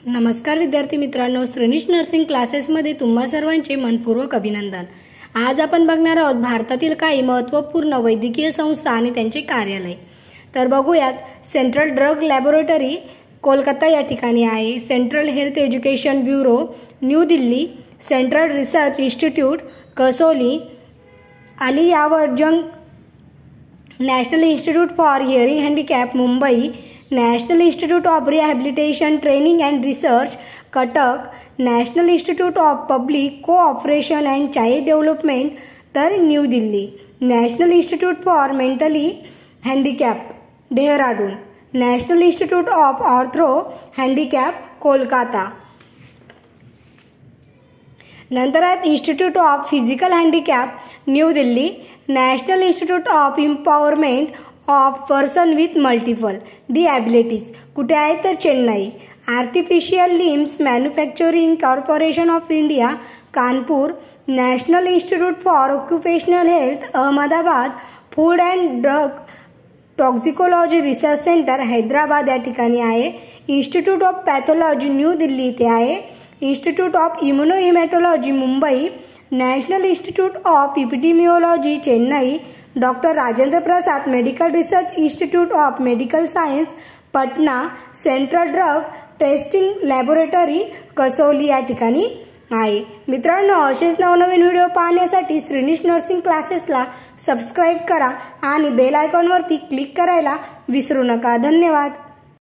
नमस्कार विद्यार्थी मित्रांनो, श्रेणीश नर्सिंग क्लासेसमध्ये तुम्हा सर्वांचे मनपूर्वक अभिनंदन। आज आपण बघणार आहोत भारतातील काही महत्त्वपूर्ण वैद्यकीय संस्था आणि त्यांचे कार्यालय। तर बघूयात, सेंट्रल ड्रग लॅबोरेटरी कोलकाता या ठिकाणी आहे, central health education bureau New Delhi, central research institute Kasauli, Aliyavar Jung, national institute for hearing handicap Mumbai, national institute of rehabilitation training and research Cuttack, national institute of public cooperation and child development तर New Delhi, national institute for mentally handicap Dehradun, national institute of ortho handicap Kolkata. नंतर आहेत institute of physical handicap New Delhi, national institute of empowerment of person with multiple डिॲबिलिटीज कुठे आहे तर Chennai, artificial limbs manufacturing corporation of India Kanpur, national institute for occupational health Ahmedabad, food and drug toxicology research centre Hyderabad या ठिकाणी आहे, institute of pathology New Delhi इथे आहे, institute of immunohaematology Mumbai, national institute of epidemiology Chennai, doctor Rajendra Prasad medical research institute of medical science Patna, central drug testing laboratory Kasauli या ठिकाणी आहे। मित्रांनो, असेच नवनवीन व्हिडिओ पाहण्यासाठी श्रेणीश नर्सिंग क्लासेसला सबस्क्राईब करा आणि बेल आयकॉनवरती क्लिक करायला विसरू नका। धन्यवाद।